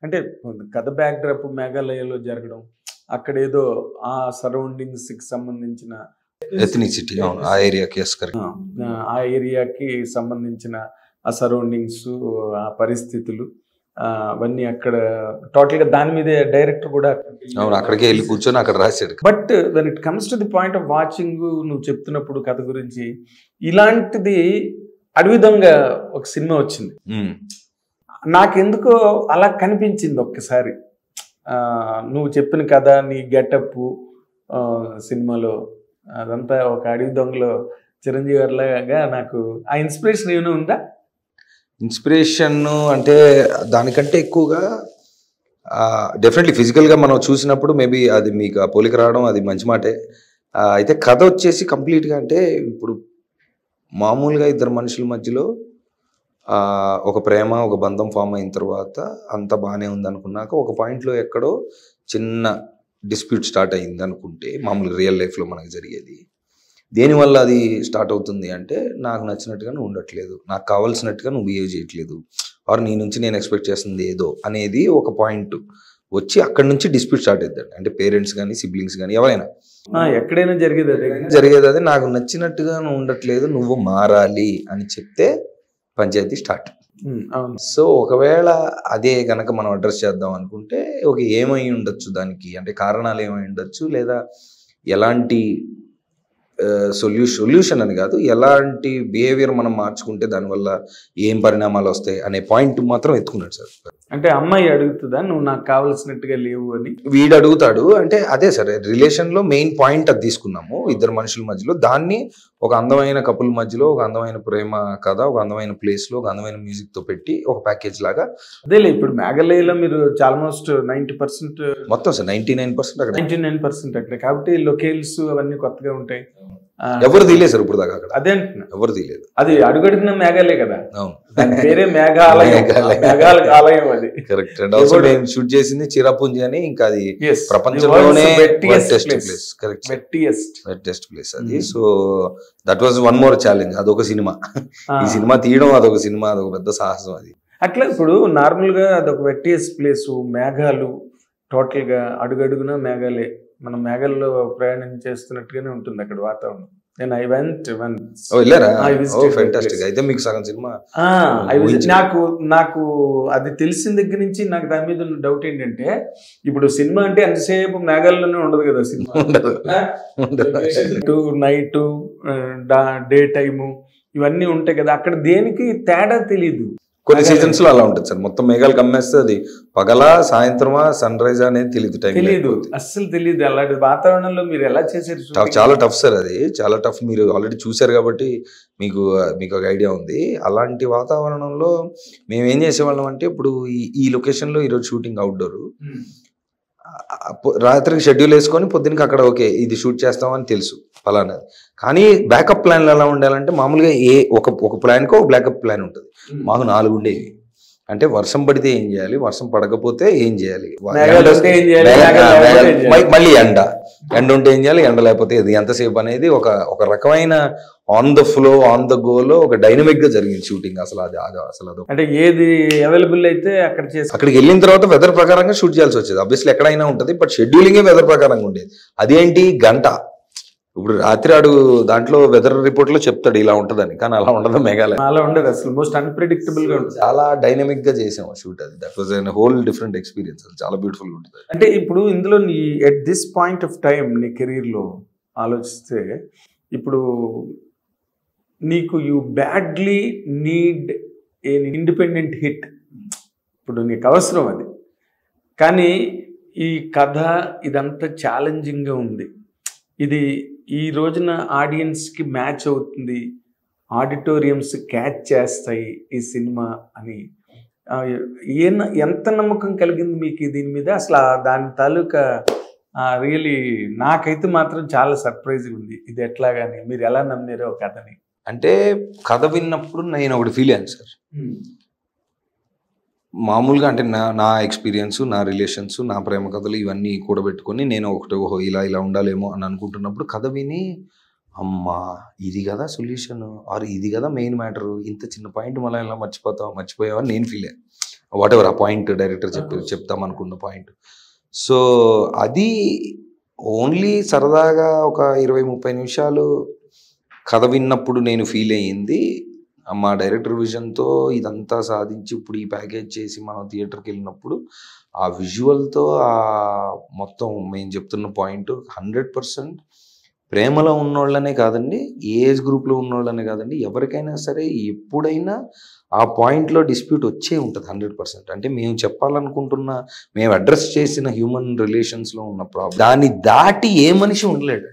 అంటే కథ బ్యాక్డ్రాప్ మేఘాలయలో జరగడం, అక్కడ ఏదో ఆ సరౌండింగ్స్ కి సంబంధించిన ఎథనిసిటీ ఆ ఏరియాకి ఆ ఏరియాకి సంబంధించిన ఆ సరౌండింగ్స్, ఆ పరిస్థితులు అవన్నీ అక్కడ టోటల్ గా దాని మీదే డైరెక్టర్ కూడా అక్కడికి వెళ్ళి కూర్చొని అక్కడ రాశాడు. But when it comes to the point of watching, నువ్వు చెప్తున్నప్పుడు కథ గురించి ఇలాంటిది అడవి దొంగ ఒక సినిమా వచ్చింది, నాకెందుకో అలా కనిపించింది ఒక్కసారి. నువ్వు చెప్పిన కథ, నీ గెటప్ సినిమాలో అదంతా ఒక అడవి దొంగలో చిరంజీవి గారిలాగా నాకు ఆ ఇన్స్పిరేషన్ ఏమైనా ఉందా? ఇన్స్పిరేషన్ అంటే దానికంటే ఎక్కువగా డెఫినెట్లీ ఫిజికల్గా మనం చూసినప్పుడు మేబీ అది మీకు ఆ పోలిక రావడం అది మంచి మాటే. అయితే కథ వచ్చేసి కంప్లీట్గా అంటే ఇప్పుడు మామూలుగా ఇద్దరు మనుషుల మధ్యలో ఒక ప్రేమ ఒక బంధం ఫామ్ అయిన తర్వాత అంత బాగానే ఉందనుకున్నాక ఒక పాయింట్లో ఎక్కడో చిన్న డిస్ప్యూట్ స్టార్ట్ అయింది అనుకుంటే, మామూలుగా రియల్ లైఫ్లో మనకు జరిగేది, దేనివల్ల అది స్టార్ట్ అవుతుంది అంటే నాకు నచ్చినట్టుగా నువ్వు ఉండట్లేదు, నాకు కావాల్సినట్టుగా నువ్వు బిహేవ్ చేయట్లేదు, ఆర్ నీ నుంచి నేను ఎక్స్పెక్ట్ చేస్తుంది ఏదో అనేది ఒక పాయింట్ వచ్చి అక్కడి నుంచి డిస్ప్యూట్ స్టార్ట్ అవుతుంది. అంటే పేరెంట్స్ కానీ సిబ్లింగ్స్ కానీ ఎవరైనా ఎక్కడైనా జరిగేది అదే, నాకు నచ్చినట్టుగా నువ్వు ఉండట్లేదు, నువ్వు మారాలి అని చెప్తే పంచాయతీ స్టార్ట్. సో ఒకవేళ అదే కనుక మనం అడ్రస్ చేద్దాం అనుకుంటే ఏమై ఉండొచ్చు దానికి, అంటే కారణాలు ఏమై ఉండొచ్చు, లేదా ఎలాంటి సొల్యూషన్ అని కాదు, ఎలాంటి బిహేవియర్ మనం మార్చుకుంటే దానివల్ల ఏం పరిణామాలు వస్తాయి అనే పాయింట్ మాత్రం ఎత్తుకున్నాడు సార్. అంటే అమ్మాయి అడుగుతుందా నువ్వు నాకు కావాల్సినట్టుగా లేవు అని? వీడు అడుగుతాడు. అంటే అదే సరే, రిలేషన్లో మెయిన్ పాయింట్ అది తీసుకున్నాము ఇద్దరు మనుషుల మధ్యలో, దాన్ని ఒక అందమైన కపుల్ మధ్యలో ఒక అందమైన ప్రేమ కథ, ఒక అందమైన ప్లేస్లో ఒక అందమైన మ్యూజిక్తో పెట్టి ఒక ప్యాకేజ్ లాగా. అదేలే, ఇప్పుడు మేఘాలయలో మీరు ఆల్మోస్ట్ 90% మొత్తం సార్ 99% అక్కడ 99% అక్కడ, కాబట్టి లొకేల్స్ అవన్నీ కొత్తగా ఉంటాయి. ఎవరు తీయలేదు సార్ ఇప్పుడు దాకా అక్కడ, అదే అంటున్నా, ఎవరు తీయలేదు. అది అడుగడుగున మేఘాలయ కదా, దాని పేరే మేఘాలయం, మేఘాల ఆలయం అది. కరెక్ట్. అండ్ ఆల్సో నేను షూట్ చేసింది చిరాపుంజి అని, ఇంకా అది ప్రపంచంలోనే wettest place. Correct, wettest place అది. So that was one more challenge. అదొక సినిమా, ఈ సినిమా తీయడం అదొక సినిమా, అదొక పెద్ద సాహసం అది. అట్లా ఇప్పుడు నార్మల్ గా అదొక వెట్టెస్ట్ ప్లేస్, మేఘాలు టోటల్ గా అడుగడుగున మేఘాలే, మనం మేఘాల్లో ప్రయాణం చేస్తున్నట్టుగానే ఉంటుంది అక్కడ వాతావరణం. నేను ఐ వెంట్ వన్స్. ఫెంటాస్టిక్. అయితే మీకు సగం సినిమా నాకు అది తెలిసిన దగ్గర నుంచి నాకు దాని మీద ఉన్న డౌట్ ఏంటంటే, ఇప్పుడు సినిమా అంటే ఎంతసేపు మేఘాల్లోనే ఉండదు కదా, సినిమా నైట్ డే టైము ఇవన్నీ ఉంటాయి కదా, అక్కడ దేనికి తేడా తెలీదు. కొన్ని సీజన్స్ లో అలా ఉంటుంది సార్, మొత్తం మేఘాలు కమ్మేస్తే అది పగలా సాయంత్రమా సన్ రైజ్ అనేది తెలియదు, అస్సలు తెలియదు. అలాంటి వాతావరణంలో మీరు ఎలా చేశారు? చాలా టఫ్ సార్, అది చాలా టఫ్. మీరు ఆల్రెడీ చూసారు కాబట్టి మీకు ఒక ఐడియా ఉంది. అలాంటి వాతావరణంలో మేము ఏం చేసేవాళ్ళం అంటే, ఇప్పుడు ఈ లొకేషన్లో ఈరోజు షూటింగ్ అవుట్డోర్, రాత్రికి షెడ్యూల్ వేసుకొని పొద్దునకి అక్కడ ఇది షూట్ చేస్తామని తెలుసు ఫలానా. కానీ బ్యాకప్ ప్లాన్లు ఎలా ఉండాలంటే, మామూలుగా ఒక ప్లాన్కో ఒక బ్యాకప్ ప్లాన్ ఉంటుంది. మాకు 4 ఉండేవి. అంటే వర్షం పడితే ఏం చేయాలి, వర్షం పడకపోతే ఏం చేయాలి, మళ్ళీ ఎండ ఉంటే ఏం చేయాలి, ఎండ లేకపోతే ఇది, ఎంతసేపు అనేది ఒక రకమైన on the flow on the గోలో ఒక డైనమిక్ గా జరిగింది షూటింగ్. అసలు అది అంటే ఏది అవైలబుల్ అయితే అక్కడికి వెళ్ళిన తర్వాత వెదర్ ప్రకారంగా షూట్ చేయాల్సి వచ్చేది. ఆబ్వియస్లీ ఎక్కడైనా ఉంటుంది, బట్ షెడ్యూలింగే వెదర్ ప్రకారంగా ఉండేది. అదేంటి గంట, ఇప్పుడు రాత్రి దాంట్లో వెదర్ రిపోర్ట్ లో చెప్తాడు ఇలా ఉంటదని, కానీ అలా ఉండదు మేఘాలయ, అలా ఉండదు అసలు. మోస్ట్ అన్ప్రెడిక్టబుల్ గా ఉంటుంది. చాలా డైనమిక్ గా చేసాము షూట్ అది. That was a whole different experience. చాలా బ్యూటిఫుల్ గా ఉంటుంది. అంటే ఇప్పుడు ఇందులో at this point of time నీ కెరీర్ లో ఆలోచిస్తే, ఇప్పుడు నీకు you badly need a independent hit, ఇప్పుడు నీకు అవసరం అది, కానీ ఈ కథ ఇదంతా ఛాలెంజింగ్గా ఉంది, ఇది ఈ రోజున ఆడియన్స్కి మ్యాచ్ అవుతుంది, ఆడిటోరియంస్ క్యాచ్ చేస్తాయి ఈ సినిమా అని ఎంత నమ్మకం కలిగింది మీకు దీని మీద? అసలు దాని తాలూకా రియలీ నాకైతే మాత్రం చాలా సర్ప్రైజ్గా ఉంది. ఇది ఎట్లాగాని మీరు ఎలా నమ్మారో కథని? అంటే కథ విన్నప్పుడు నేను ఒకటి ఫీల్ అయ్యాను సార్. మామూలుగా అంటే నా ఎక్స్పీరియన్స్, నా రిలేషన్స్, నా ప్రేమ కథలు ఇవన్నీ కూడబెట్టుకొని నేను ఇలా ఉండాలేమో అని అనుకుంటున్నప్పుడు కథ విని, అమ్మా ఇది కదా సొల్యూషన్, ఆర్ ఇది కదా మెయిన్ మ్యాటరు, ఇంత చిన్న పాయింట్ మళ్ళీ ఇలా మర్చిపోయావని నేను ఫీల్ అయ్యాను. వాట్ ఎవర్ ఆ పాయింట్ డైరెక్టర్ చెప్తాం అనుకున్న పాయింట్. సో అది ఓన్లీ సరదాగా ఒక 20-30 నిమిషాలు కథ విన్నప్పుడు నేను ఫీల్ అయ్యింది. మా డైరెక్టర్ విజన్తో ఇదంతా సాధించి ఇప్పుడు ఈ ప్యాకేజ్ చేసి మనం థియేటర్కి వెళ్ళినప్పుడు ఆ విజువల్తో ఆ మొత్తం మేము చెప్తున్న పాయింట్ 100% ప్రేమలో ఉన్నోళ్ళనే కాదండి, ఏజ్ గ్రూప్లో ఉన్నోళ్ళనే కాదండి, ఎవరికైనా సరే ఎప్పుడైనా ఆ పాయింట్లో డిస్ప్యూట్ వచ్చే ఉంటుంది 100%. అంటే మేము చెప్పాలనుకుంటున్న, మేము అడ్రస్ చేసిన హ్యూమన్ రిలేషన్స్లో ఉన్న ప్రాబ్లం దాన్ని దాటి ఏ మనిషి ఉండలేడు.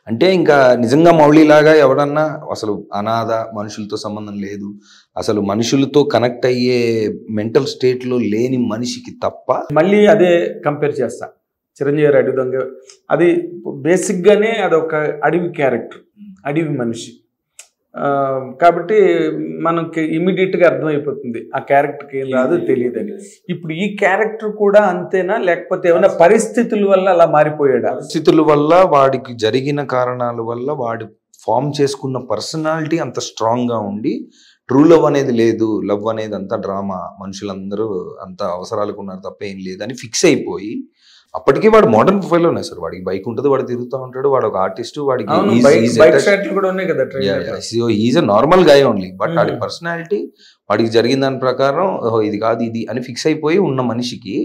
అంటే ఇంకా నిజంగా మౌళిలాగా ఎవడన్నా అసలు అనాథ, మనుషులతో సంబంధం లేదు, అసలు మనుషులతో కనెక్ట్ అయ్యే మెంటల్ స్టేట్లో లేని మనిషికి తప్ప. మళ్ళీ అదే కంపేర్ చేస్తా, చిరంజీవి గారు అడవి దొంగ, అది బేసిక్గానే అదొక అడవి క్యారెక్టర్, అడవి మనిషి కాబట్టి మనకి ఇమీడియట్గా అర్థమైపోతుంది ఆ క్యారెక్టర్కి ఏం రాదు తెలియదని. ఇప్పుడు ఈ క్యారెక్టర్ కూడా అంతేనా, లేకపోతే ఏమైనా పరిస్థితుల వల్ల అలా మారిపోయాడా? పరిస్థితుల వల్ల, వాడికి జరిగిన కారణాల వల్ల వాడి ఫామ్ చేసుకున్న పర్సనాలిటీ అంత స్ట్రాంగ్గా ఉండి ట్రూ లవ్ అనేది లేదు, లవ్ అనేది అంతా డ్రామా, మనుషులందరూ అంత అవసరాలకు ఉన్నారు తప్ప ఏం లేదని ఫిక్స్ అయిపోయి, అప్పటికీ వాడు మోడర్న్ ప్రొఫైల్లో ఉన్నాయి సార్, వాడికి బైక్ ఉంటుంది, వాడు తిరుగుతూ ఉంటాడు, వాడు ఒక ఆర్టిస్ట్, వాడికి is a normal guy only. But వాడి పర్సనాలిటీ, వాడికి జరిగిన దాని ప్రకారం ఇది కాదు ఇది అని ఫిక్స్ అయిపోయి ఉన్న మనిషికి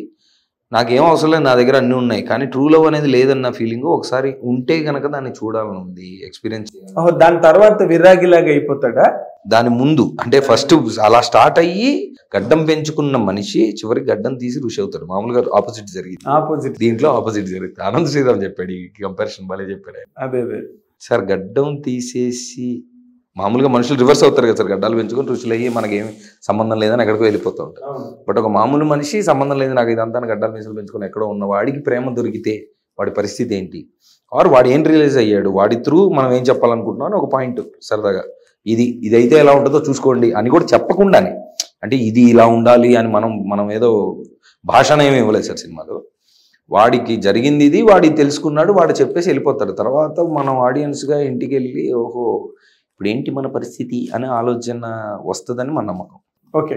నాకేం అవసరం లేదు, నా దగ్గర అన్నీ ఉన్నాయి, కానీ ట్రూ లవ్ అనేది లేదన్న ఫీలింగ్ ఒకసారి ఉంటే కనుక దాన్ని చూడాలని ఉంది, ఎక్స్పీరియన్స్. దాని తర్వాత విరాగిలాగా అయిపోతాడా? దాని ముందు అంటే ఫస్ట్ అలా స్టార్ట్ అయ్యి గడ్డం పెంచుకున్న మనిషి చివరికి గడ్డం తీసి ఋషి అవుతాడు. మామూలుగా ఆపోజిట్ జరిగింది, దీంట్లో ఆపోజిట్ జరుగుతుంది. ఆనంద్ శ్రీరామ్ చెప్పాడు ఈ కంపారిజన్, భలే చెప్పాడు. అదే సార్ గడ్డం తీసేసి మామూలుగా మనుషులు రివర్స్ అవుతారు కదా సార్, గడ్డాలు పెంచుకొని ఋషులు అయ్యి మనకేమి సంబంధం లేదని ఎక్కడికో వెళ్ళిపోతూ ఉంటారు. బట్ ఒక మామూలు మనిషి సంబంధం లేదు నాకు ఇదంతా, గడ్డాలు మీసలు పెంచుకొని ఎక్కడో ఉన్న వాడికి ప్రేమ దొరికితే వాడి పరిస్థితి ఏంటి, ఆర్ వాడు ఏం రియలైజ్ అయ్యాడు, వాడి త్రూ మనం ఏం చెప్పాలనుకుంటున్నాం అని ఒక పాయింట్ సరదాగా ఇదైతే ఎలా ఉంటుందో చూసుకోండి అని కూడా చెప్పకుండానే, అంటే ఇది ఇలా ఉండాలి అని మనం ఏదో భాషను ఏమి ఇవ్వలేదు సార్ సినిమాలో. వాడికి జరిగింది ఇది, వాడికి తెలుసుకున్నాడు, వాడు చెప్పేసి వెళ్ళిపోతాడు. తర్వాత మనం ఆడియన్స్గా ఇంటికి వెళ్ళి ఓహో ఇప్పుడు ఏంటి మన పరిస్థితి అనే ఆలోచన వస్తుందని మన నమ్మకం. ఓకే.